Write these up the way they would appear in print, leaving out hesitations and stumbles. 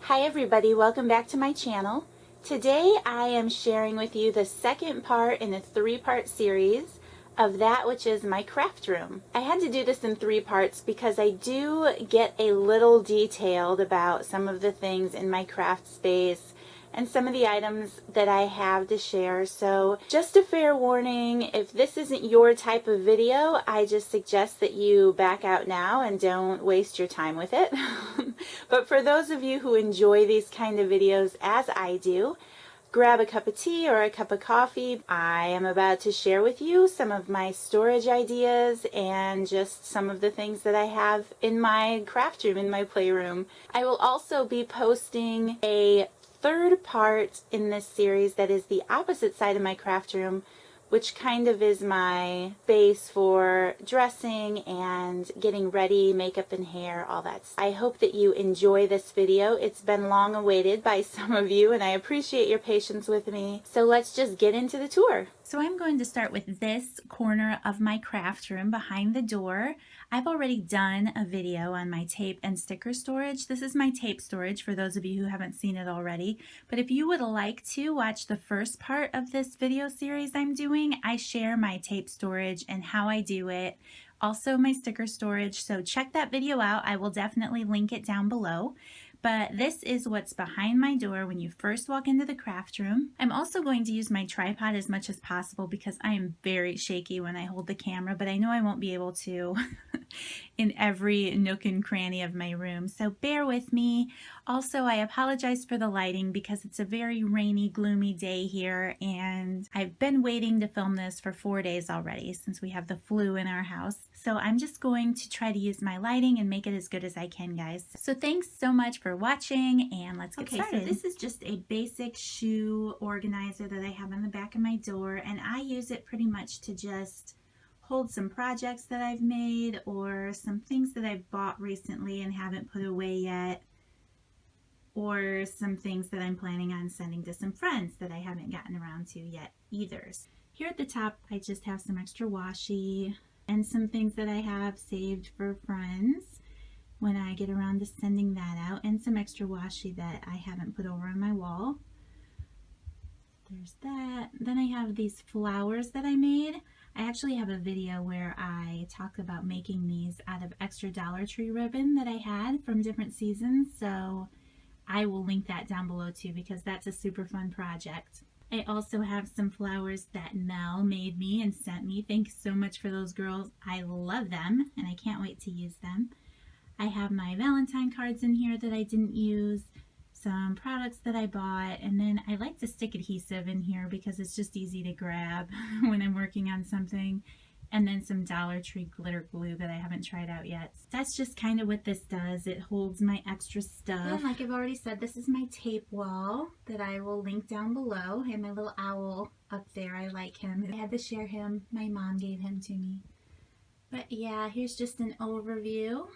Hi everybody, welcome back to my channel. Today I am sharing with you the second part in a three-part series of that which is my craft room. I had to do this in three parts because I do get a little detailed about some of the things in my craft space and some of the items that I have to share. So just a fair warning, if this isn't your type of video, I just suggest that you back out now and don't waste your time with it. But for those of you who enjoy these kind of videos as I do, grab a cup of tea or a cup of coffee. I am about to share with you some of my storage ideas and just some of the things that I have in my craft room, in my playroom. I will also be posting a third part in this series that is the opposite side of my craft room, which kind of is my base for dressing and getting ready, makeup and hair, all that. I hope that you enjoy this video. It's been long awaited by some of you and I appreciate your patience with me. So let's just get into the tour. So I'm going to start with this corner of my craft room behind the door. I've already done a video on my tape and sticker storage. This is my tape storage for those of you who haven't seen it already. But if you would like to watch the first part of this video series I'm doing, I share my tape storage and how I do it, also my sticker storage. So check that video out. I will definitely link it down below. But this is what's behind my door when you first walk into the craft room. I'm also going to use my tripod as much as possible because I am very shaky when I hold the camera, but I know I won't be able to in every nook and cranny of my room. So bear with me. Also, I apologize for the lighting because it's a very rainy, gloomy day here, and I've been waiting to film this for 4 days already since we have the flu in our house. So I'm just going to try to use my lighting and make it as good as I can, guys. So thanks so much for watching, and let's get started. So this is just a basic shoe organizer that I have on the back of my door, and I use it pretty much to just hold some projects that I've made or some things that I've bought recently and haven't put away yet, or some things that I'm planning on sending to some friends that I haven't gotten around to yet either. Here at the top I just have some extra washi and some things that I have saved for friends when I get around to sending that out, and some extra washi that I haven't put over on my wall. There's that. Then I have these flowers that I made. I actually have a video where I talk about making these out of extra Dollar Tree ribbon that I had from different seasons, so I will link that down below too because that's a super fun project. I also have some flowers that Mel made me and sent me. Thanks so much for those, girls. I love them and I can't wait to use them. I have my Valentine cards in here that I didn't use, some products that I bought, and then I like to stick adhesive in here because it's just easy to grab when I'm working on something, and then some Dollar Tree glitter glue that I haven't tried out yet. That's just kind of what this does. It holds my extra stuff. And like I've already said, this is my tape wall that I will link down below, and my little owl up there. I like him. I had to share him. My mom gave him to me. But yeah, here's just an overview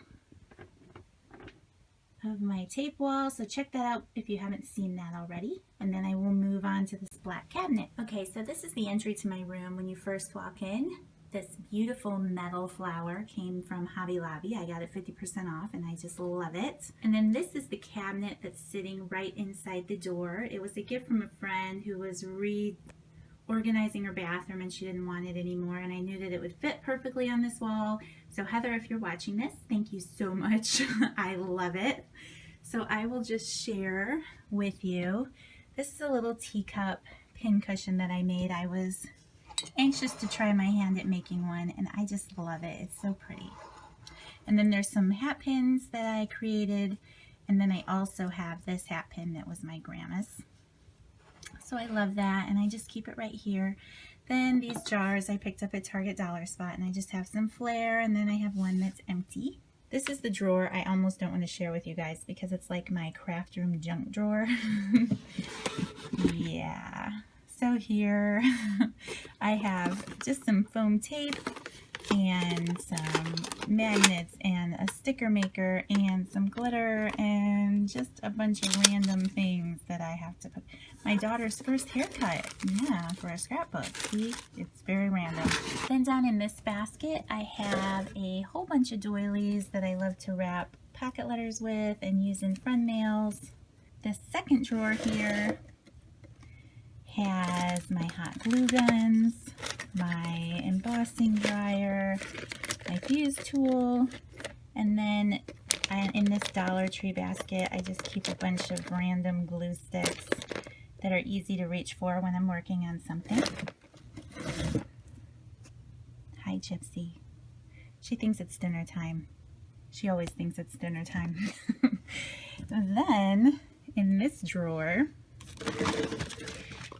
of my tape wall, so check that out if you haven't seen that already. And then I will move on to this black cabinet. Okay, so this is the entry to my room when you first walk in. This beautiful metal flower came from Hobby Lobby. I got it 50% off and I just love it. And then this is the cabinet that's sitting right inside the door. It was a gift from a friend who was reorganizing her bathroom and she didn't want it anymore, and I knew that it would fit perfectly on this wall. So Heather, if you're watching this, thank you so much. I love it. So I will just share with you. This is a little teacup pin cushion that I made. I was anxious to try my hand at making one and I just love it. It's so pretty. And then there's some hat pins that I created, and then I also have this hat pin that was my grandma's. So I love that, and I just keep it right here. Then these jars I picked up at Target Dollar Spot, and I just have some flair, and then I have one that's empty. This is the drawer I almost don't want to share with you guys because it's like my craft room junk drawer. Yeah. So here I have just some foam tape and some magnets and a sticker maker and some glitter and just a bunch of random things that I have to put. My daughter's first haircut, yeah, for a scrapbook. See, it's very random. Then down in this basket I have a whole bunch of doilies that I love to wrap pocket letters with and use in friend mails. This second drawer here has my hot glue guns, my embossing dryer, my fuse tool, and then in this Dollar Tree basket I just keep a bunch of random glue sticks that are easy to reach for when I'm working on something. Hi, Gypsy. She thinks it's dinner time. She always thinks it's dinner time. Then, in this drawer,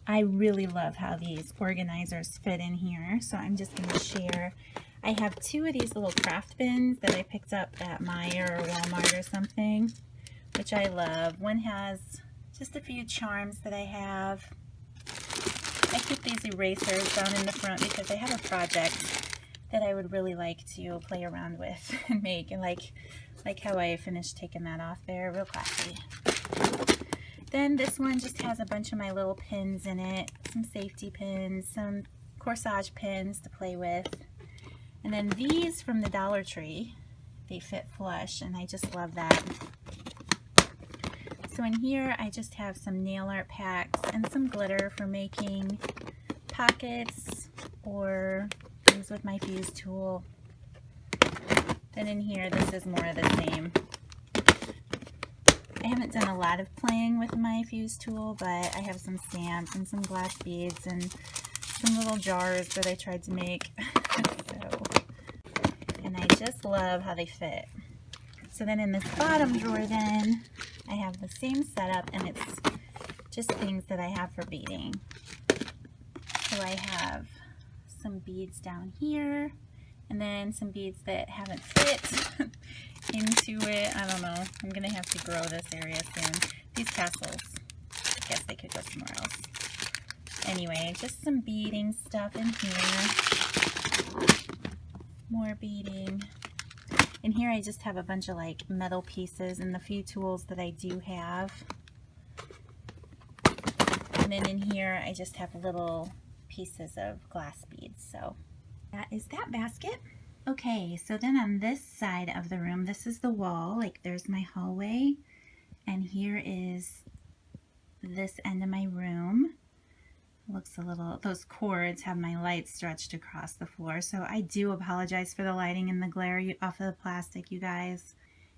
I really love how these organizers fit in here, so I'm just going to share. I have two of these little craft bins that I picked up at Meijer or Walmart or something, which I love. One has just a few charms that I have. I keep these erasers down in the front because I have a project that I would really like to play around with and make, and like how I finished taking that off there, real classy. Then this one just has a bunch of my little pins in it, some safety pins, some corsage pins to play with. And then these from the Dollar Tree, they fit flush, and I just love that. So in here I just have some nail art packs and some glitter for making pockets or things with my fuse tool. Then in here, this is more of the same. I haven't done a lot of playing with my fuse tool, but I have some stamps and some glass beads and some little jars that I tried to make. And I just love how they fit. So then in this bottom drawer then, I have the same setup, and it's just things that I have for beading. So I have some beads down here, and then some beads that haven't fit into it. I don't know. I'm going to have to grow this area soon. These tassels, I guess they could go somewhere else. Anyway, just some beading stuff in here. More beading. In here I just have a bunch of like metal pieces and the few tools that I do have. And then in here I just have little pieces of glass beads. So that is that basket. Okay, so then on this side of the room, this is the wall, like there's my hallway, and here is this end of my room. Looks a little, those cords have my lights stretched across the floor, so I do apologize for the lighting and the glare off of the plastic, you guys.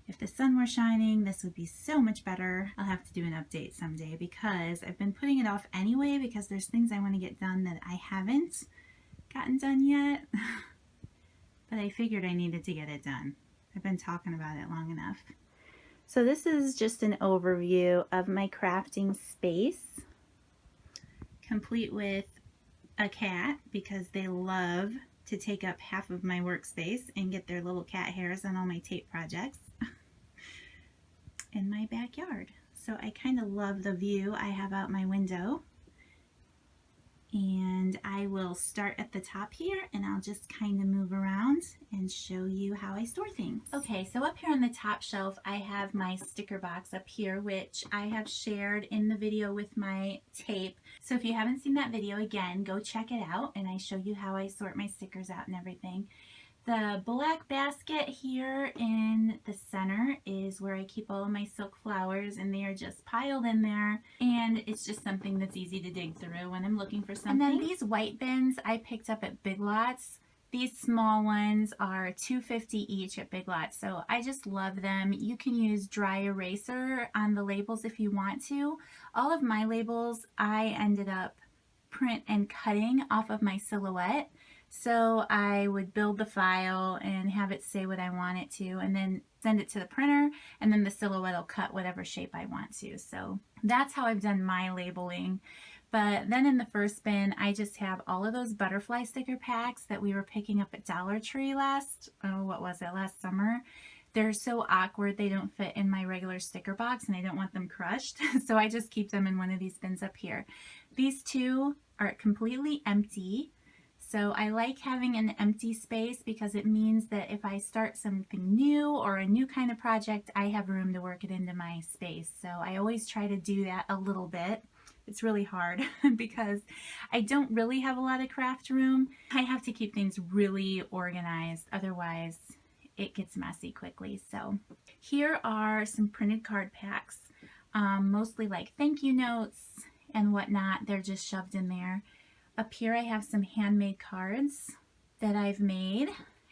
If the sun were shining, this would be so much better. I'll have to do an update someday because I've been putting it off anyway because there's things I want to get done that I haven't gotten done yet. But I figured I needed to get it done. I've been talking about it long enough. So this is just an overview of my crafting space, complete with a cat because they love to take up half of my workspace and get their little cat hairs on all my tape projects in my backyard. So I kind of love the view I have out my window. And I will start at the top here, and I'll just kind of move around and show you how I store things. Okay, so up here on the top shelf, I have my sticker box up here, which I have shared in the video with my tape. So if you haven't seen that video, again, go check it out, and I show you how I sort my stickers out and everything. The black basket here in the center is where I keep all of my silk flowers, and they are just piled in there, and it's just something that's easy to dig through when I'm looking for something. And then these white bins I picked up at Big Lots. These small ones are $2.50 each at Big Lots, so I just love them. You can use dry eraser on the labels if you want to. All of my labels I ended up print and cutting off of my silhouette. So I would build the file and have it say what I want it to, and then send it to the printer, and then the silhouette will cut whatever shape I want to. So that's how I've done my labeling. But then in the first bin, I just have all of those butterfly sticker packs that we were picking up at Dollar Tree last summer. They're so awkward, they don't fit in my regular sticker box, and I don't want them crushed. So I just keep them in one of these bins up here. These two are completely empty. So I like having an empty space because it means that if I start something new or a new kind of project, I have room to work it into my space. So I always try to do that a little bit. It's really hard because I don't really have a lot of craft room. I have to keep things really organized, otherwise it gets messy quickly. So here are some printed card packs. mostly like thank you notes and whatnot. They're just shoved in there. Up here I have some handmade cards that I've made.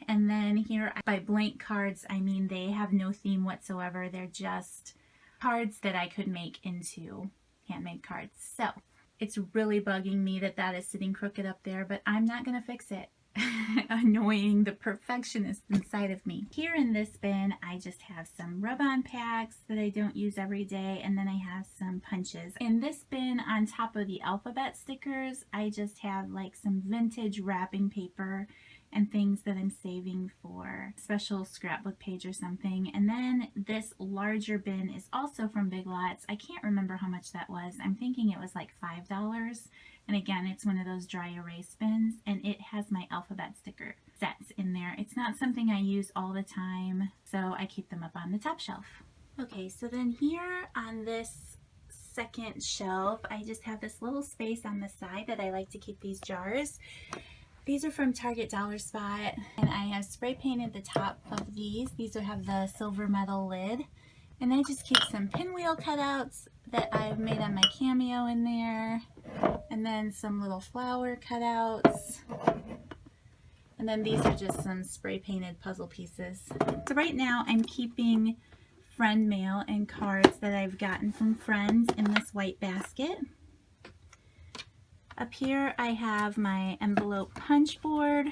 And then here, by blank cards, I mean they have no theme whatsoever. They're just cards that I could make into handmade cards. So it's really bugging me that that is sitting crooked up there, but I'm not going to fix it. Annoying the perfectionist inside of me. Here in this bin, I just have some rub-on packs that I don't use every day, and then I have some punches. In this bin, on top of the alphabet stickers, I just have like some vintage wrapping paper and things that I'm saving for a special scrapbook page or something. And then this larger bin is also from Big Lots. I can't remember how much that was. I'm thinking it was like $5. And again, it's one of those dry erase bins, and it has my alphabet sticker sets in there. It's not something I use all the time, so I keep them up on the top shelf. Okay, so then here on this second shelf, I just have this little space on the side that I like to keep these jars. These are from Target Dollar Spot, and I have spray painted the top of these. These have the silver metal lid, and I just keep some pinwheel cutouts that I've made on my Cameo in there, and then some little flower cutouts, and then these are just some spray painted puzzle pieces. So right now I'm keeping friend mail and cards that I've gotten from friends in this white basket. Up here I have my envelope punch board.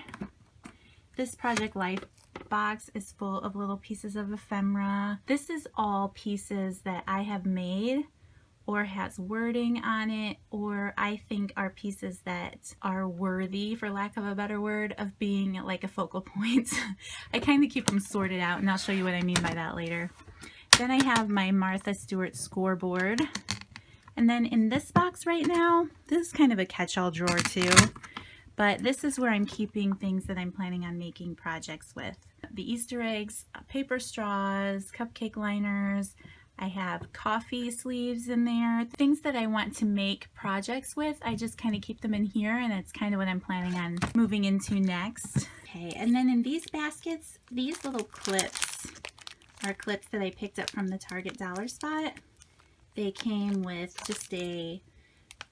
This Project Life box is full of little pieces of ephemera. This is all pieces that I have made or has wording on it, or I think are pieces that are worthy, for lack of a better word, of being like a focal point. I kind of keep them sorted out, and I'll show you what I mean by that later. Then I have my Martha Stewart scoreboard. And then in this box right now, this is kind of a catch-all drawer too, but this is where I'm keeping things that I'm planning on making projects with. The Easter eggs, paper straws, cupcake liners. I have coffee sleeves in there. Things that I want to make projects with, I just kind of keep them in here, and it's kind of what I'm planning on moving into next. Okay, and then in these baskets, these little clips are clips that I picked up from the Target Dollar Spot. They came with just a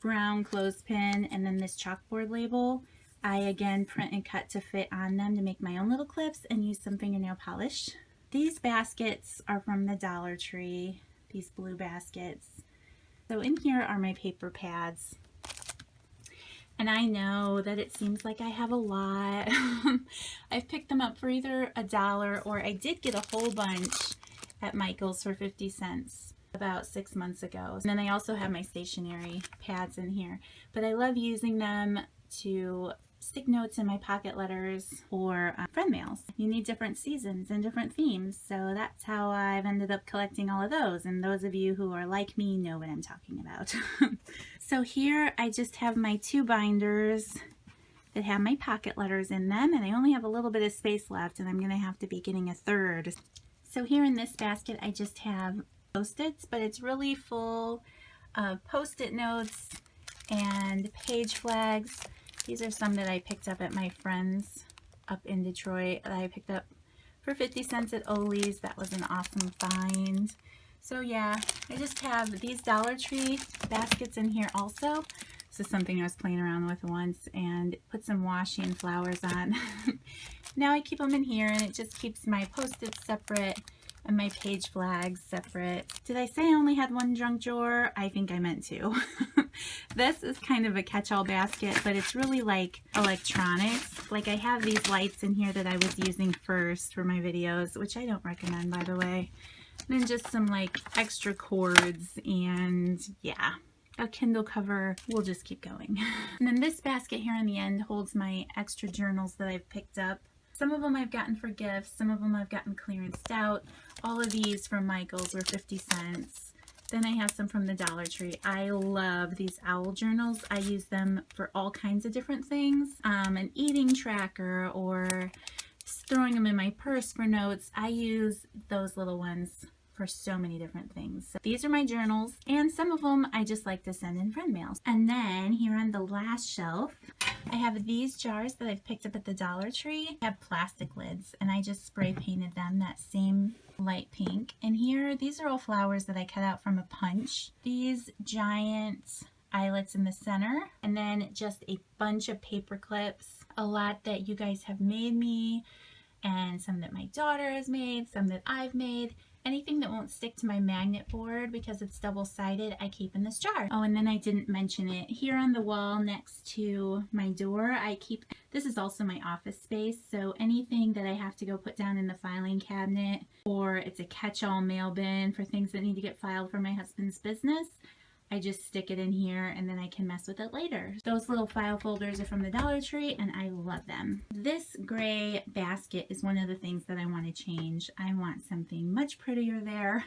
brown clothespin and then this chalkboard label. I again print and cut to fit on them to make my own little clips and use some fingernail polish. These baskets are from the Dollar Tree, these blue baskets. So in here are my paper pads. And I know that it seems like I have a lot. I've picked them up for either $1 or I did get a whole bunch at Michael's for 50 cents. About 6 months ago. And then I also have my stationery pads in here, but I love using them to stick notes in my pocket letters or friend mails. You need different seasons and different themes, so that's how I've ended up collecting all of those, and those of you who are like me know what I'm talking about. So here I just have my 2 binders that have my pocket letters in them, and I only have a little bit of space left, and I'm going to have to be getting a third. So here in this basket I just have Post-its, but it's really full of Post-it notes and page flags. These are some that I picked up at my friend's up in Detroit that I picked up for 50 cents at Ollie's. That was an awesome find. So yeah, I just have these Dollar Tree baskets in here also. This is something I was playing around with once and put some washi and flowers on. Now I keep them in here, and it just keeps my Post-its separate and my page flags separate. Did I say I only had one junk drawer? I think I meant to. This is kind of a catch-all basket, but it's really like electronics. Like I have these lights in here that I was using first for my videos, which I don't recommend, by the way. And then just some like extra cords, and yeah, a Kindle cover. We'll just keep going. And then this basket here in the end holds my extra journals that I've picked up. Some of them I've gotten for gifts, some of them I've gotten clearanced out. All of these from Michael's were 50 cents. Then I have some from the Dollar Tree. I love these owl journals. I use them for all kinds of different things. An eating tracker, or just throwing them in my purse for notes. I use those little ones for so many different things. So these are my journals, and some of them I just like to send in friend mails. And then here on the last shelf, I have these jars that I've picked up at the Dollar Tree. They have plastic lids, and I just spray painted them that same light pink. And here, these are all flowers that I cut out from a punch. These giant eyelets in the center, and then just a bunch of paper clips, a lot that you guys have made me, and some that my daughter has made, some that I've made. Anything that won't stick to my magnet board because it's double-sided, I keep in this jar. Oh, and then I didn't mention it. Here on the wall next to my door, I keep, this is also my office space, so anything that I have to go put down in the filing cabinet, or it's a catch-all mail bin for things that need to get filed for my husband's business, I just stick it in here and then I can mess with it later. Those little file folders are from the Dollar Tree and I love them. This gray basket is one of the things that I want to change. I want something much prettier there,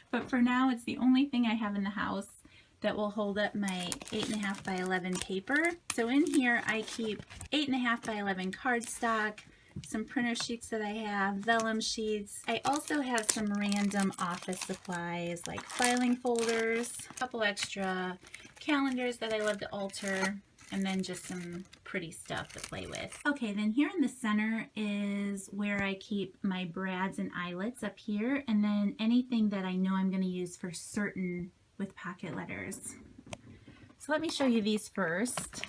but for now it's the only thing I have in the house that will hold up my 8.5 by 11 paper. So in here I keep 8.5 by 11 cardstock, some printer sheets that I have, vellum sheets. I also have some random office supplies like filing folders, a couple extra calendars that I love to alter, and then just some pretty stuff to play with. Okay, then here in the center is where I keep my brads and eyelets up here, and then anything that I know I'm going to use for certain with pocket letters. So let me show you these first.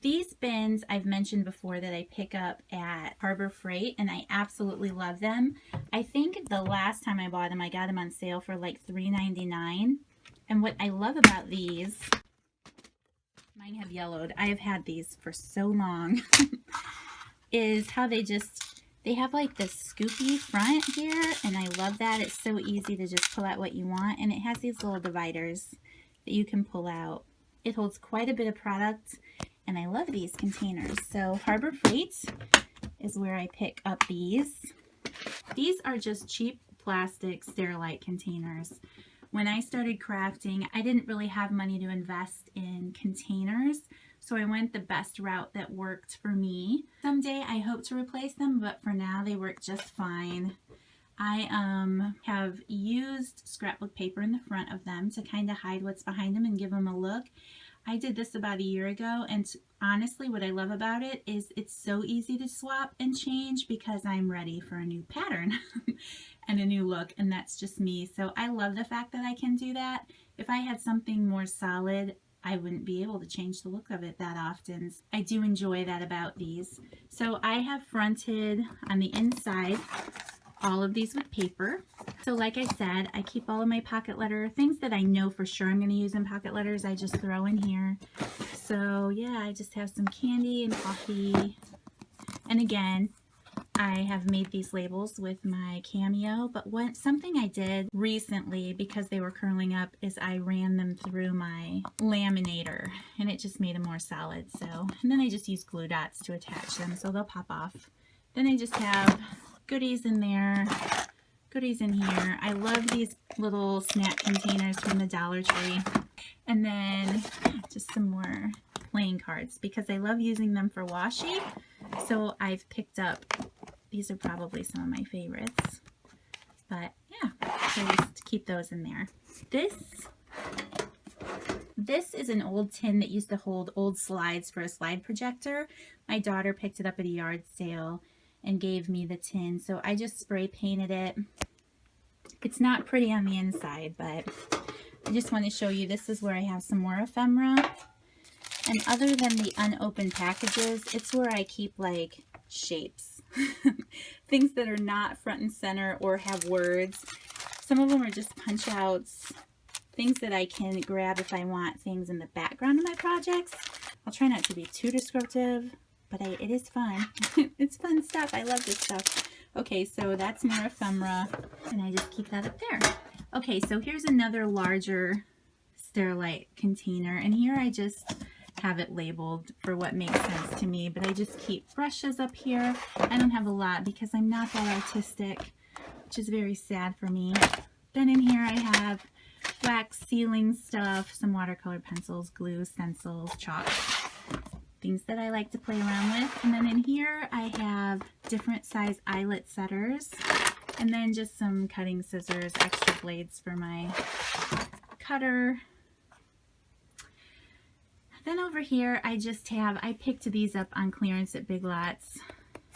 These bins I've mentioned before that I pick up at Harbor Freight, and I absolutely love them. I think the last time I bought them, I got them on sale for like $3.99. And what I love about these, mine have yellowed, I have had these for so long, is how they have like this scoopy front here, and I love that. It's so easy to just pull out what you want, and it has these little dividers that you can pull out. It holds quite a bit of product, and I love these containers. So Harbor Freight is where I pick up these. These are just cheap plastic Sterilite containers. When I started crafting, I didn't really have money to invest in containers, so I went the best route that worked for me. Someday I hope to replace them, but for now they work just fine. I have used scrapbook paper in the front of them to kind of hide what's behind them and give them a look. I did this about a year ago, and honestly what I love about it is it's so easy to swap and change because I'm ready for a new pattern and a new look, and that's just me. So I love the fact that I can do that. If I had something more solid, I wouldn't be able to change the look of it that often. I do enjoy that about these. So I have fronted on the inside all of these with paper. So like I said, I keep all of my pocket letter things that I know for sure I'm going to use in pocket letters. I just throw in here. So yeah, I just have some candy and coffee. And again, I have made these labels with my Cameo, but something I did recently because they were curling up is I ran them through my laminator, and it just made them more solid. So, and then I just use glue dots to attach them so they'll pop off. Then I just have goodies in there, goodies in here. I love these little snack containers from the Dollar Tree. And then just some more playing cards because I love using them for washi. So I've picked up, these are probably some of my favorites. But yeah, so I just keep those in there. This is an old tin that used to hold old slides for a slide projector. My daughter picked it up at a yard sale and gave me the tin, so I just spray painted it. It's not pretty on the inside, but I just want to show you this is where I have some more ephemera. And other than the unopened packages, it's where I keep like shapes. Things that are not front and center or have words. Some of them are just punch outs. Things that I can grab if I want things in the background of my projects. I'll try not to be too descriptive, but it is fun. It's fun stuff. I love this stuff. Okay, so that's more ephemera, and I just keep that up there. Okay, so here's another larger Sterilite container, and here I just have it labeled for what makes sense to me, but I just keep brushes up here. I don't have a lot because I'm not that artistic, which is very sad for me. Then in here I have wax sealing stuff, some watercolor pencils, glue, stencils, chalk, things that I like to play around with. And then in here I have different size eyelet setters, and then just some cutting scissors, extra blades for my cutter. Then over here, I picked these up on clearance at Big Lots,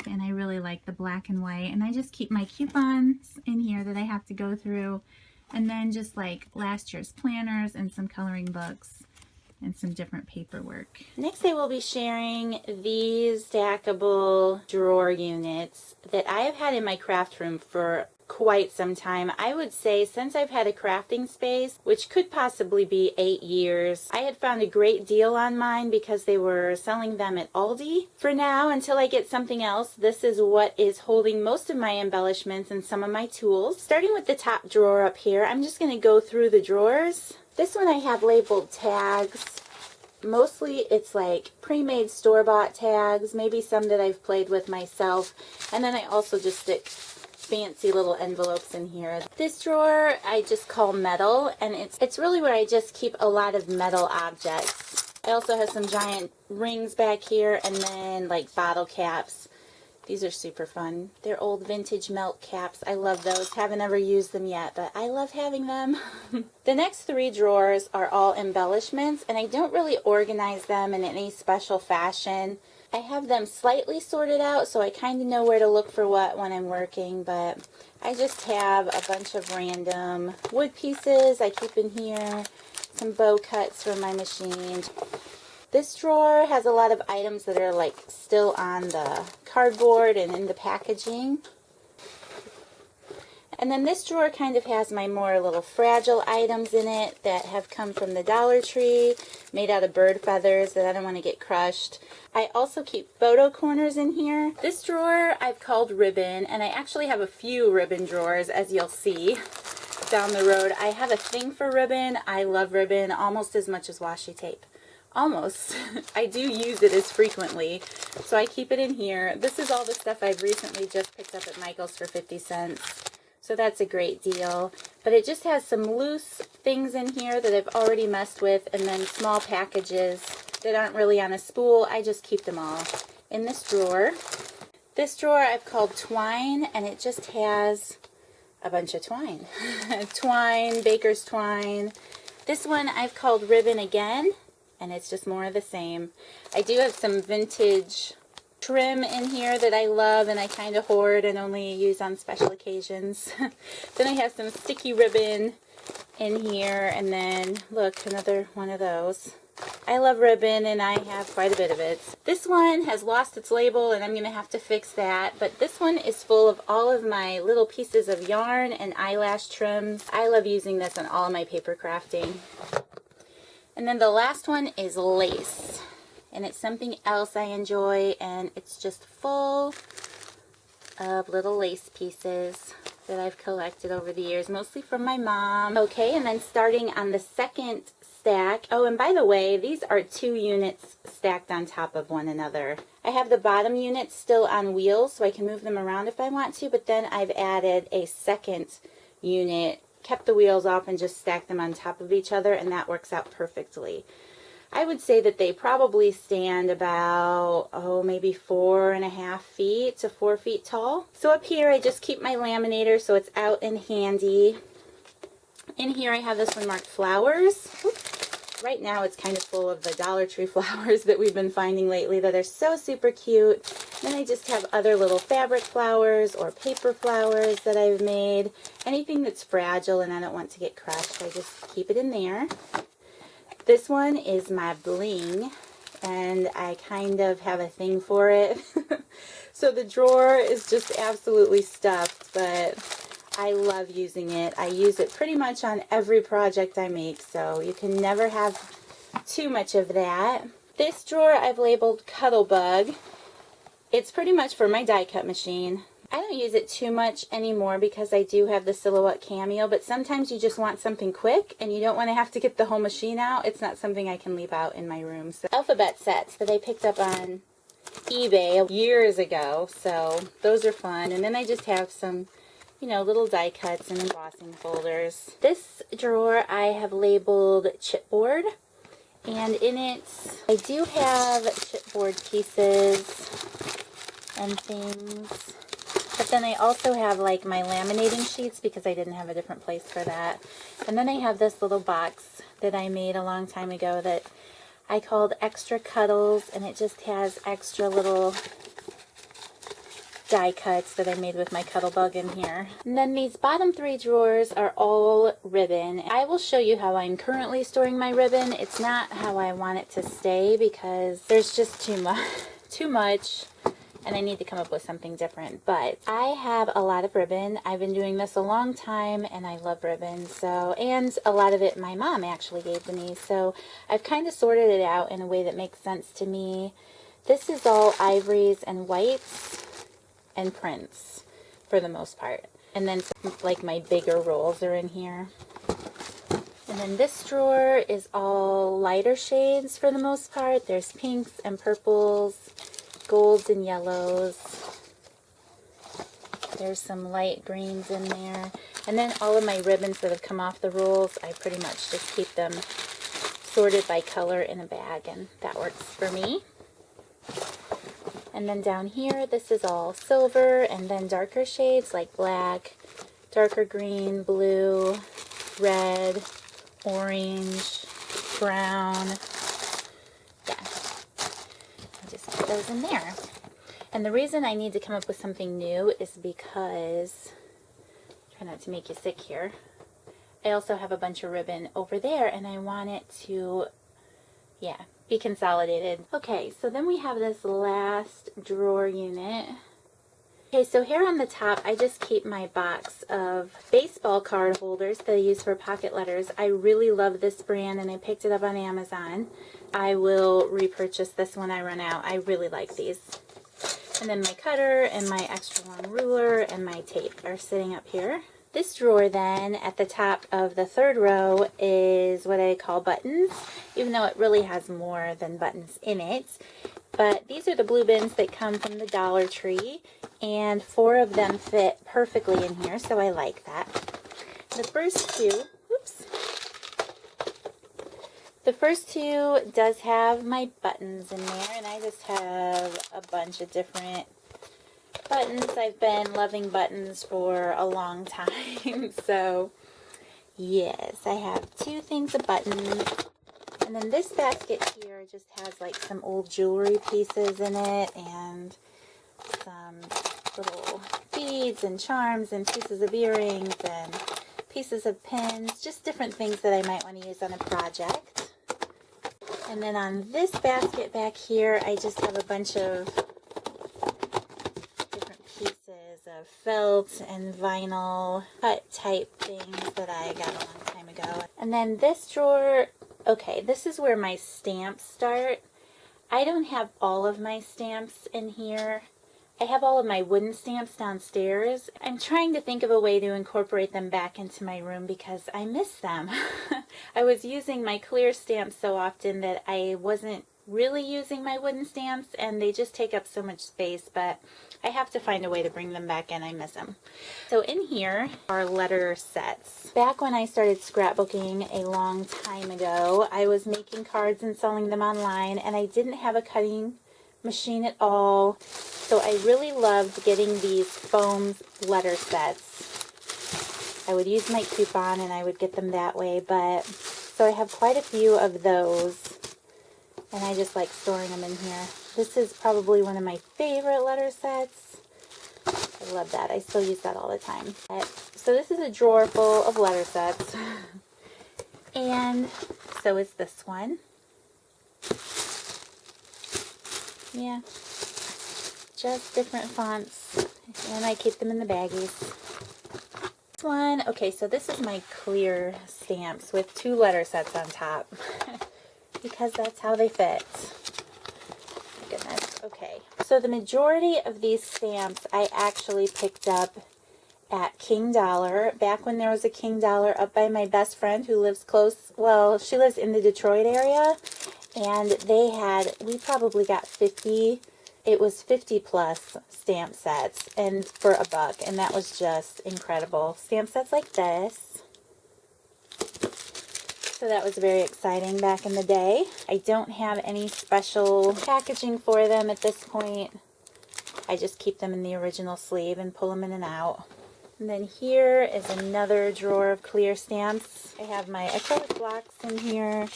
and I really like the black and white, and I just keep my coupons in here that I have to go through, and then just like last year's planners and some coloring books and some different paperwork. Next, I will be sharing these stackable drawer units that I have had in my craft room for quite some time. I would say since I've had a crafting space, which could possibly be 8 years. I had found a great deal on mine because they were selling them at Aldi. For now, until I get something else, this is what is holding most of my embellishments and some of my tools. Starting with the top drawer up here, I'm just going to go through the drawers. This one I have labeled tags. Mostly it's like pre-made store-bought tags, maybe some that I've played with myself, and then I also just stick fancy little envelopes in here. This drawer I just call metal, and it's really where I just keep a lot of metal objects. I also have some giant rings back here, and then like bottle caps. These are super fun. They're old vintage melt caps. I love those. Haven't ever used them yet, but I love having them. The next 3 drawers are all embellishments, and I don't really organize them in any special fashion. I have them slightly sorted out, so I kind of know where to look for what when I'm working, but I just have a bunch of random wood pieces I keep in here, some bow cuts from my machine. This drawer has a lot of items that are like still on the cardboard and in the packaging. And then this drawer kind of has my more little fragile items in it that have come from the Dollar Tree, made out of bird feathers that I don't want to get crushed. I also keep photo corners in here. This drawer I've called ribbon, and I actually have a few ribbon drawers, as you'll see down the road. I have a thing for ribbon. I love ribbon almost as much as washi tape. Almost. I do use it as frequently, so I keep it in here. This is all the stuff I've recently just picked up at Michael's for 50 cents. So that's a great deal. But it just has some loose things in here that I've already messed with, and then small packages that aren't really on a spool. I just keep them all in this drawer. This drawer I've called twine, and it just has a bunch of twine. Twine, baker's twine. This one I've called ribbon again, and it's just more of the same. I do have some vintage trim in here that I love and I kind of hoard and only use on special occasions. Then I have some sticky ribbon in here, and then look, another one of those. I love ribbon, and I have quite a bit of it. This one has lost its label, and I'm going to have to fix that, but this one is full of all of my little pieces of yarn and eyelash trims. I love using this on all of my paper crafting. And then the last one is lace. And it's something else I enjoy, and it's just full of little lace pieces that I've collected over the years, mostly from my mom. Okay, and then starting on the second stack. Oh, and by the way, these are 2 units stacked on top of one another. I have the bottom units still on wheels, so I can move them around if I want to, but then I've added a second unit, kept the wheels off, and just stacked them on top of each other, and that works out perfectly. I would say that they probably stand about, maybe 4.5 feet to 4 feet tall. So up here I just keep my laminator so it's out and handy. In here I have this one marked flowers. Right now it's kind of full of the Dollar Tree flowers that we've been finding lately that are so super cute. Then I just have other little fabric flowers or paper flowers that I've made. Anything that's fragile and I don't want to get crushed, I just keep it in there. This one is my bling, and I kind of have a thing for it. So the drawer is just absolutely stuffed, but I love using it. I use it pretty much on every project I make, so you can never have too much of that. This drawer I've labeled Cuttlebug. It's pretty much for my die cut machine. I don't use it too much anymore because I do have the Silhouette Cameo, but sometimes you just want something quick and you don't want to have to get the whole machine out. It's not something I can leave out in my room. So, alphabet sets that I picked up on eBay years ago, so those are fun. And then I just have some, little die cuts and embossing folders. This drawer I have labeled chipboard, and in it I do have chipboard pieces and things. But then I also have like my laminating sheets because I didn't have a different place for that. And then I have this little box that I made a long time ago that I called Extra Cuddles, and it just has extra little die cuts that I made with my cuddle bug in here. And then these bottom 3 drawers are all ribbon. I will show you how I'm currently storing my ribbon. It's not how I want it to stay because there's just too much, and I need to come up with something different. But I have a lot of ribbon. I've been doing this a long time and I love ribbon. So, and a lot of it my mom actually gave to me. So I've kind of sorted it out in a way that makes sense to me. This is all ivories and whites and prints for the most part. And then like my bigger rolls are in here. And then this drawer is all lighter shades for the most part. There's pinks and purples, golds and yellows. There's some light greens in there. And then all of my ribbons that have come off the rolls, I pretty much just keep them sorted by color in a bag, and that works for me. And then down here, this is all silver, and then darker shades like black, darker green, blue, red, orange, brown. Yeah, I'll just put those in there. And the reason I need to come up with something new is because, try not to make you sick here, I also have a bunch of ribbon over there, and I want it to, yeah, be consolidated. Okay, so then we have this last drawer unit. Okay, so here on the top, I just keep my box of baseball card holders that I use for pocket letters. I really love this brand, and I picked it up on Amazon. I will repurchase this when I run out. I really like these. And then my cutter and my extra long ruler and my tape are sitting up here. This drawer then, at the top of the 3rd row, is what I call buttons, even though it really has more than buttons in it. But these are the blue bins that come from the Dollar Tree, and 4 of them fit perfectly in here, so I like that. The first two, the first two does have my buttons in there, and I just have a bunch of different buttons. I've been loving buttons for a long time, so yes, I have 2 things of buttons. And then this basket here just has like some old jewelry pieces in it, and some little beads and charms and pieces of earrings and pieces of pins, just different things that I might want to use on a project. And then on this basket back here, I just have a bunch of pieces of felt and vinyl cut type things that I got a long time ago. And then this drawer, okay, this is where my stamps start. I don't have all of my stamps in here. I have all of my wooden stamps downstairs. I'm trying to think of a way to incorporate them back into my room because I miss them. I was using my clear stamps so often that I wasn't really using my wooden stamps, and they just take up so much space, but I have to find a way to bring them back in. I miss them. So in here are letter sets. Back when I started scrapbooking a long time ago, I was making cards and selling them online, and I didn't have a cutting machine at all, so I really loved getting these foam letter sets. I would use my coupon and I would get them that way, but so I have quite a few of those, and I just like storing them in here. This is probably one of my favorite letter sets. I love that. I still use that all the time. So this is a drawer full of letter sets. And so is this one. Yeah. Just different fonts. And I keep them in the baggies. This one, okay, so this is my clear stamps with 2 letter sets on top. Because that's how they fit. Goodness. Okay, so the majority of these stamps I actually picked up at King Dollar, back when there was a King Dollar up by my best friend who lives close, well, she lives in the Detroit area, and they had, we probably got 50, it was 50 plus stamp sets, and for $1, and that was just incredible. Stamp sets like this. So that was very exciting back in the day. I don't have any special packaging for them at this point. I just keep them in the original sleeve and pull them in and out. And then here is another drawer of clear stamps. I have my acrylic blocks in here.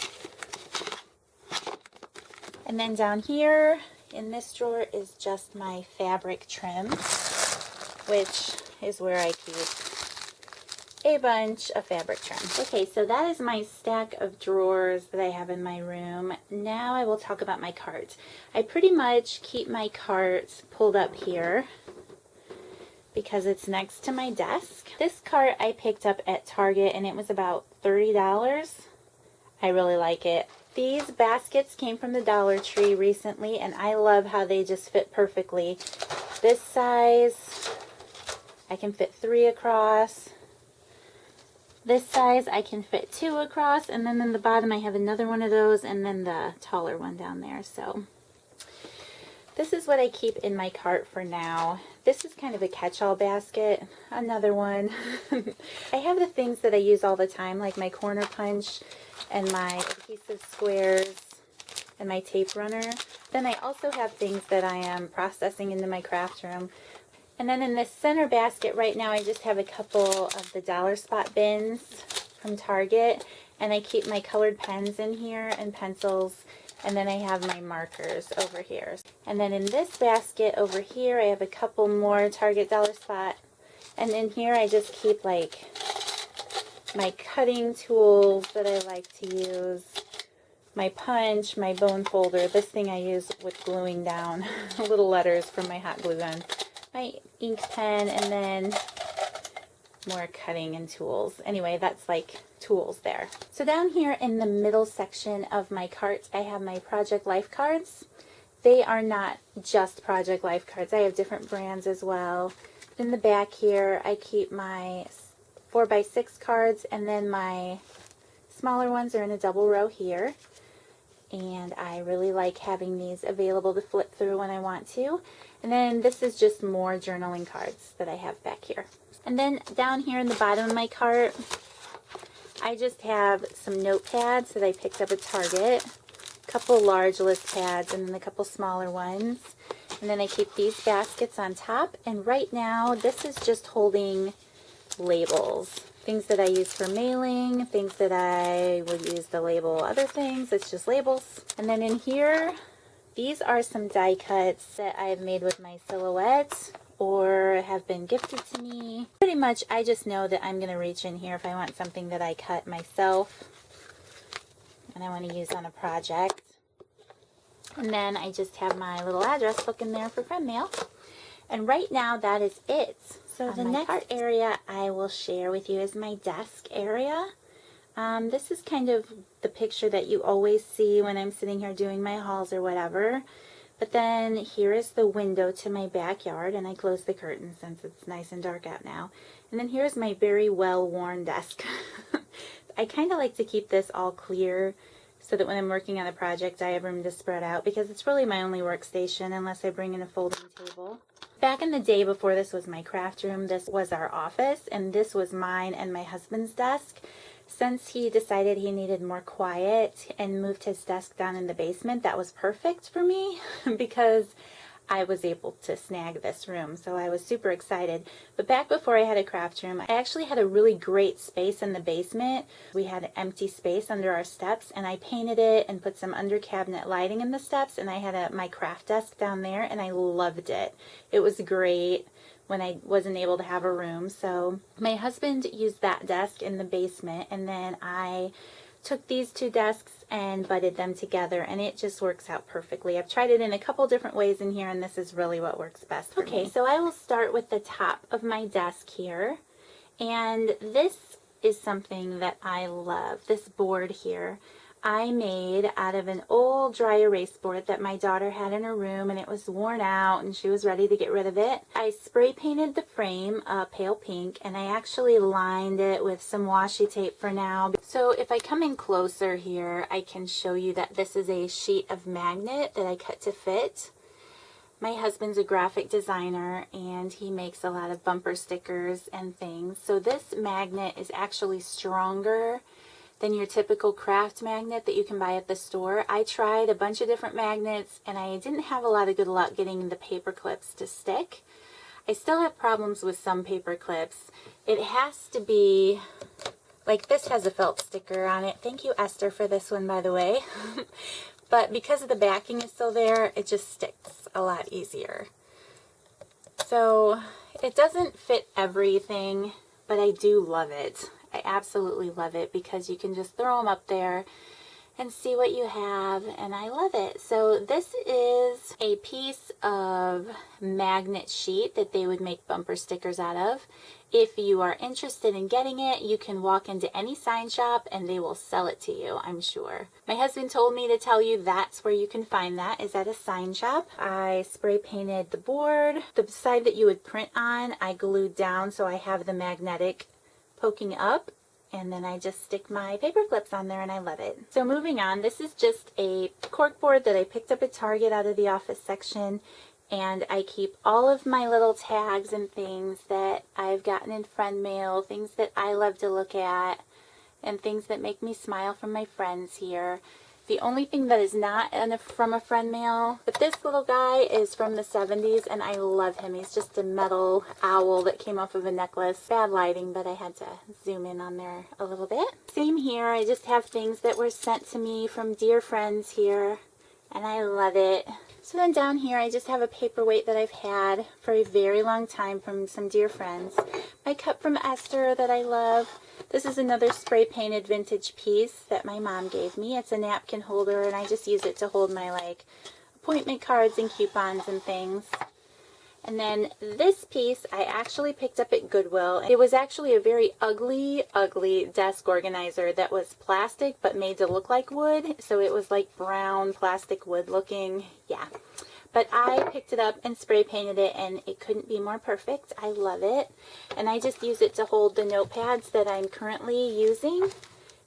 And then down here in this drawer is just my fabric trim, which is where I keep a bunch of fabric trim. Okay, so that is my stack of drawers that I have in my room. Now I will talk about my cart. I pretty much keep my cart pulled up here because it's next to my desk. This cart I picked up at Target and it was about $30. I really like it. These baskets came from the Dollar Tree recently and I love how they just fit perfectly. This size, I can fit 3 across. This size I can fit 2 across, and then in the bottom I have another one of those and then the taller one down there. So this is what I keep in my cart for now. This is kind of a catch-all basket. Another one. I have the things that I use all the time, like my corner punch and my adhesive squares and my tape runner. Then I also have things that I am processing into my craft room. And then in this center basket right now I just have a couple of the dollar spot bins from Target, and I keep my colored pens in here and pencils, and then I have my markers over here. And then in this basket over here I have a couple more Target dollar spot, and in here I just keep like my cutting tools that I like to use, my punch, my bone folder, this thing I use with gluing down little letters from my hot glue gun, my ink pen, and then more cutting and tools. Anyway, that's like tools there. So down here in the middle section of my cart, I have my Project Life cards. They are not just Project Life cards. I have different brands as well. In the back here, I keep my 4x6 cards, and then my smaller ones are in a double row here. And I really like having these available to flip through when I want to. And then this is just more journaling cards that I have back here. And then down here in the bottom of my cart, I just have some notepads that I picked up at Target, a couple large list pads, and then a couple smaller ones. And then I keep these baskets on top. And right now, this is just holding labels. Things that I use for mailing, things that I would use to label other things. It's just labels. And then in here, these are some die cuts that I have made with my silhouettes or have been gifted to me. Pretty much, I just know that I'm going to reach in here if I want something that I cut myself and I want to use on a project. And then I just have my little address book in there for friend mail. And right now, that is it. So the next area I will share with you is my desk area. This is kind of the picture that you always see when I'm sitting here doing my hauls or whatever. But then here is the window to my backyard, and I closed the curtain since it's nice and dark out now. And then here's my very well-worn desk. I kind of like to keep this all clear so that when I'm working on a project I have room to spread out, because it's really my only workstation unless I bring in a folding table. Back in the day before this was my craft room, this was our office, and this was mine and my husband's desk. Since he decided he needed more quiet and moved his desk down in the basement, that was perfect for me because I was able to snag this room. So I was super excited. But back before I had a craft room, I actually had a really great space in the basement. We had an empty space under our steps, and I painted it and put some under cabinet lighting in the steps, and I had my craft desk down there, and I loved it. It was great when I wasn't able to have a room. So my husband used that desk in the basement, and then I took these two desks and butted them together, and it just works out perfectly. I've tried it in a couple different ways in here, and this is really what works best for me. Okay, so I will start with the top of my desk here, and this is something that I love. This board here I made out of an old dry erase board that my daughter had in her room, and it was worn out and she was ready to get rid of it. I spray painted the frame pale pink, and I actually lined it with some washi tape for now. So if I come in closer here, I can show you that this is a sheet of magnet that I cut to fit. My husband's a graphic designer, and he makes a lot of bumper stickers and things. So this magnet is actually stronger than your typical craft magnet that you can buy at the store. I tried a bunch of different magnets and I didn't have a lot of good luck getting the paper clips to stick. I still have problems with some paper clips. It has to be, like this has a felt sticker on it. Thank you, Esther, for this one, by the way. But because of the backing is still there, it just sticks a lot easier. So it doesn't fit everything, but I do love it. I absolutely love it because you can just throw them up there and see what you have, and I love it. So this is a piece of magnet sheet that they would make bumper stickers out of. If you are interested in getting it, you can walk into any sign shop and they will sell it to you, I'm sure. My husband told me to tell you that's where you can find that, is at a sign shop. I spray painted the board. The side that you would print on, I glued down so I have the magnetic poking up, and then I just stick my paper clips on there and I love it. So moving on, this is just a cork board that I picked up at Target out of the office section, and I keep all of my little tags and things that I've gotten in friend mail, things that I love to look at, and things that make me smile from my friends here. The only thing that is not from a friend mail, but this little guy is from the 70s and I love him. He's just a metal owl that came off of a necklace. Bad lighting, but I had to zoom in on there a little bit. Same here, I just have things that were sent to me from dear friends here, and I love it. So then down here I just have a paperweight that I've had for a very long time from some dear friends. My cup from Esther that I love. This is another spray painted vintage piece that my mom gave me. It's a napkin holder and I just use it to hold my appointment cards and coupons and things. And then this piece I actually picked up at Goodwill. It was actually a very ugly desk organizer that was plastic but made to look like wood. So it was like brown plastic wood looking. Yeah. But I picked it up and spray painted it and it couldn't be more perfect. I love it. And I just use it to hold the notepads that I'm currently using.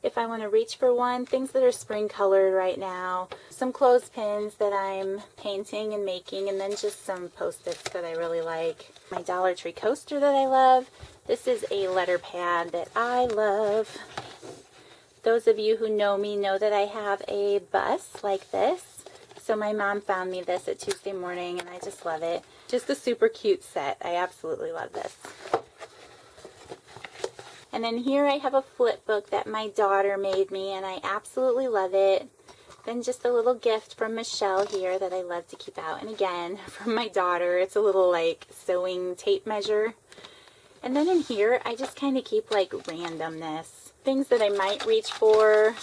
If I want to reach for one, things that are spring colored right now, some clothespins that I'm painting and making, and then just some post-its that I really like. My Dollar Tree coaster that I love. This is a letter pad that I love. Those of you who know me know that I have a bus like this. So my mom found me this at Tuesday morning and I just love it. Just a super cute set. I absolutely love this. And then here I have a flip book that my daughter made me and I absolutely love it. Then just a little gift from Michelle here that I love to keep out. And again, from my daughter, it's a little sewing tape measure. And then in here, I just kind of keep randomness. Things that I might reach for,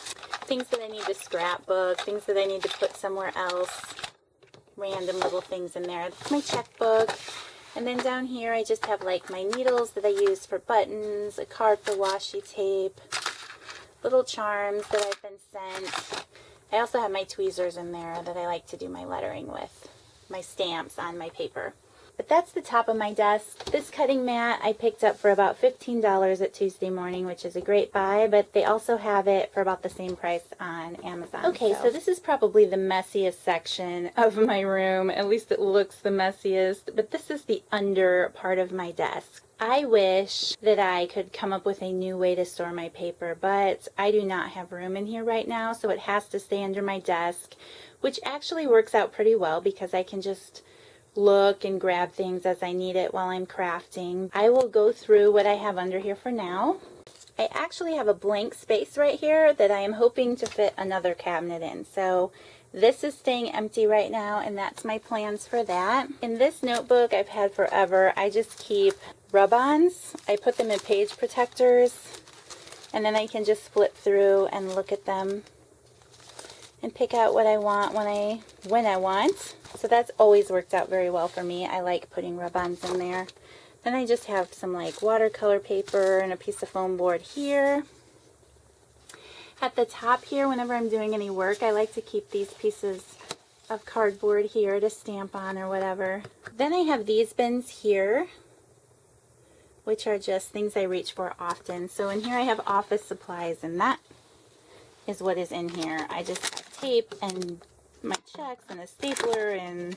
things that I need to scrapbook, things that I need to put somewhere else. Random little things in there. That's my checkbook. And then down here I just have my needles that I use for buttons, a card for washi tape, little charms that I've been sent. I also have my tweezers in there that I like to do my lettering with, my stamps on my paper. But that's the top of my desk. This cutting mat I picked up for about $15 at Tuesday morning, which is a great buy, but they also have it for about the same price on Amazon. Okay, so this is probably the messiest section of my room. At least it looks the messiest, but this is the under part of my desk. I wish that I could come up with a new way to store my paper, but I do not have room in here right now, so it has to stay under my desk, which actually works out pretty well because I can just look and grab things as I need it while I'm crafting. I will go through what I have under here for now. I actually have a blank space right here that I am hoping to fit another cabinet in. So this is staying empty right now and that's my plans for that. In this notebook I've had forever, I just keep rub-ons. I put them in page protectors and then I can just flip through and look at them and pick out what I want when I want. So that's always worked out very well for me. I like putting rub-ons in there. Then I just have some watercolor paper and a piece of foam board here. At the top here, whenever I'm doing any work, I like to keep these pieces of cardboard here to stamp on or whatever. Then I have these bins here, which are just things I reach for often. So in here I have office supplies, and that is what is in here. I just have tape and my checks and a stapler and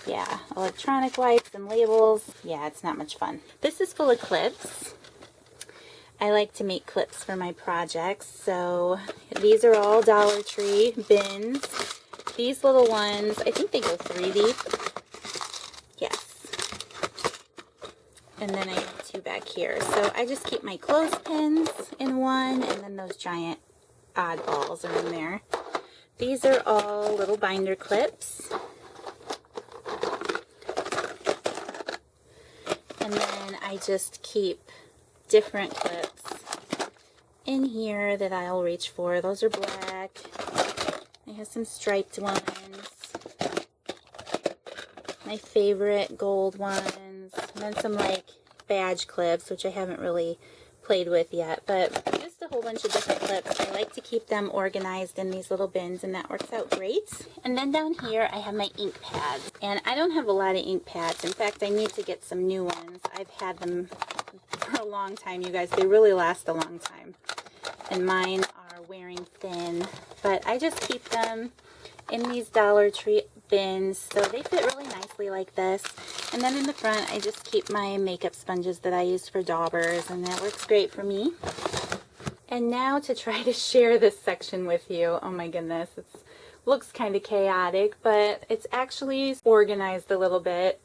yeah, electronic wipes and labels. Yeah, it's not much fun. This is full of clips. I like to make clips for my projects, so these are all Dollar Tree bins. These little ones, I think they go 3 deep. Yes. And then I have 2 back here. So I just keep my clothespins in one, and then those giant oddballs are in there. These are all little binder clips. And then I just keep different clips in here that I'll reach for. Those are black. I have some striped ones. My favorite gold ones. And then some like badge clips, which I haven't really played with yet. But just a whole bunch of different clips. I like to keep them organized in these little bins, and that works out great. And then down here I have my ink pads. And I don't have a lot of ink pads. In fact, I need to get some new ones. I've had them for a long time, you guys. They really last a long time. And mine are wearing thin. But I just keep them in these Dollar Tree bins, so they fit really nicely like this. And then in the front I just keep my makeup sponges that I use for daubers, and that works great for me. And now to try to share this section with you. Oh my goodness, it looks kind of chaotic, but it's actually organized a little bit.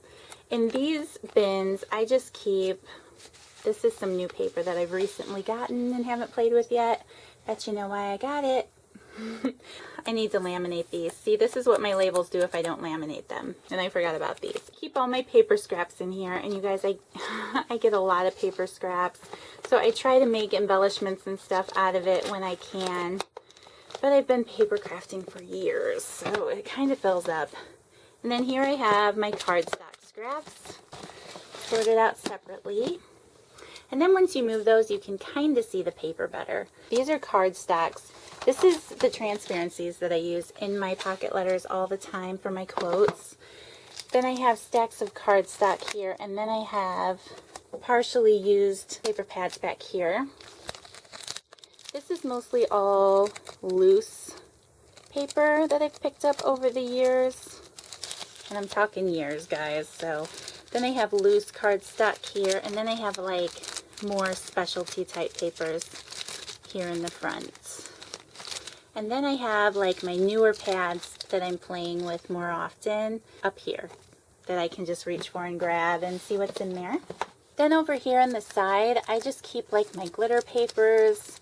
In these bins I just keep, this is some new paper that I've recently gotten and haven't played with yet. Bet you know why I got it. I need to laminate these. See, this is what my labels do if I don't laminate them. And I forgot about these. Keep all my paper scraps in here. And you guys, I get a lot of paper scraps. So I try to make embellishments and stuff out of it when I can. But I've been paper crafting for years, so it kind of fills up. And then here I have my cardstock scraps sorted out separately. And then once you move those, you can kind of see the paper better. These are cardstocks. This is the transparencies that I use in my pocket letters all the time for my quotes. Then I have stacks of cardstock here, and then I have partially used paper pads back here. This is mostly all loose paper that I've picked up over the years. And I'm talking years, guys. So then I have loose cardstock here, and then I have like more specialty type papers here in the front. And then I have like my newer pads that I'm playing with more often up here that I can just reach for and grab and see what's in there. Then over here on the side, I just keep like my glitter papers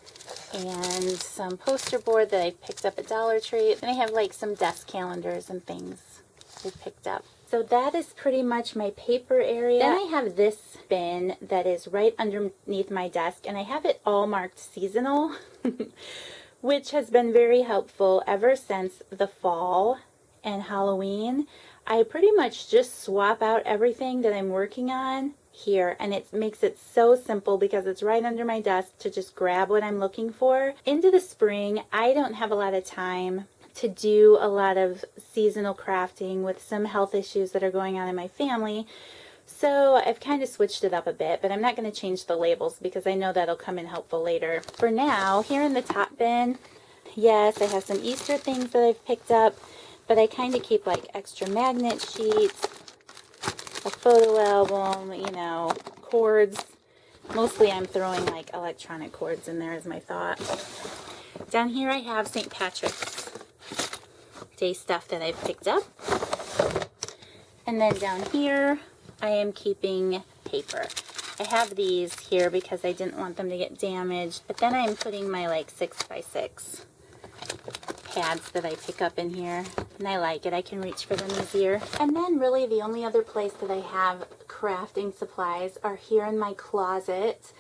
and some poster board that I picked up at Dollar Tree. Then I have like some desk calendars and things I picked up. So that is pretty much my paper area. Then I have this bin that is right underneath my desk, and I have it all marked seasonal, which has been very helpful ever since the fall and Halloween. I pretty much just swap out everything that I'm working on here, and it makes it so simple because it's right under my desk to just grab what I'm looking for. Into the spring, I don't have a lot of time to do a lot of seasonal crafting with some health issues that are going on in my family. So I've kind of switched it up a bit, but I'm not going to change the labels because I know that'll come in helpful later. For now, here in the top bin, yes, I have some Easter things that I've picked up, but I kind of keep like extra magnet sheets, a photo album, you know, cords. Mostly I'm throwing like electronic cords in there is my thought. Down here I have St. Patrick's Day stuff that I've picked up. And then down here I am keeping paper. I have these here because I didn't want them to get damaged, but then I'm putting my like 6x6 pads that I pick up in here, and I like it. I can reach for them easier. And then really the only other place that I have crafting supplies are here in my closet.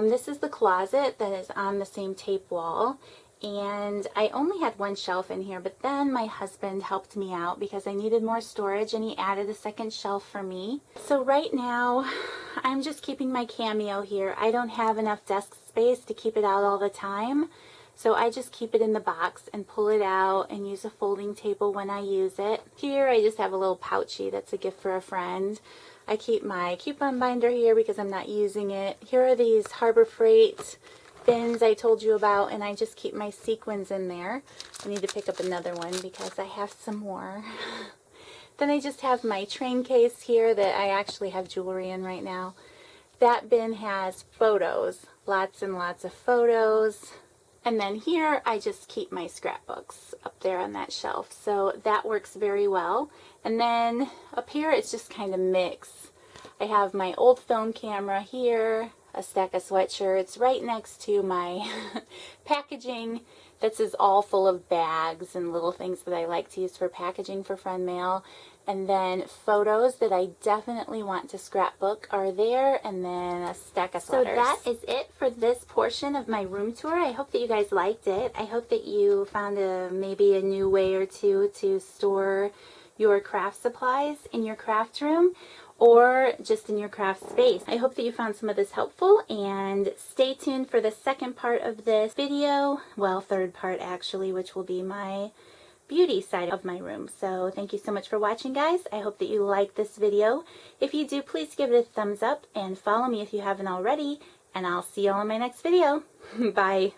This is the closet that is on the same tape wall. And I only had one shelf in here, but then my husband helped me out because I needed more storage, and he added a second shelf for me. So right now, I'm just keeping my Cameo here. I don't have enough desk space to keep it out all the time, so I just keep it in the box and pull it out and use a folding table when I use it. Here I just have a little pouchy that's a gift for a friend. I keep my coupon binder here because I'm not using it. Here are these Harbor Freight bins I told you about, and I just keep my sequins in there. I need to pick up another one because I have some more. Then I just have my train case here that I actually have jewelry in right now. That bin has photos lots and lots of photos. And then here I just keep my scrapbooks up there on that shelf, so that works very well. And then up here it's just kind of mixed. I have my old film camera here, a stack of sweatshirts right next to my packaging that's is all full of bags and little things that I like to use for packaging for friend mail. And then photos that I definitely want to scrapbook are there, and then a stack of sweaters. So that is it for this portion of my room tour. I hope that you guys liked it. I hope that you found maybe a new way or two to store your craft supplies in your craft room or just in your craft space. I hope that you found some of this helpful, and stay tuned for the second part of this video. Well, third part actually, which will be my beauty side of my room. So thank you so much for watching, guys. I hope that you like this video. If you do, please give it a thumbs up and follow me if you haven't already, and I'll see you all in my next video. Bye.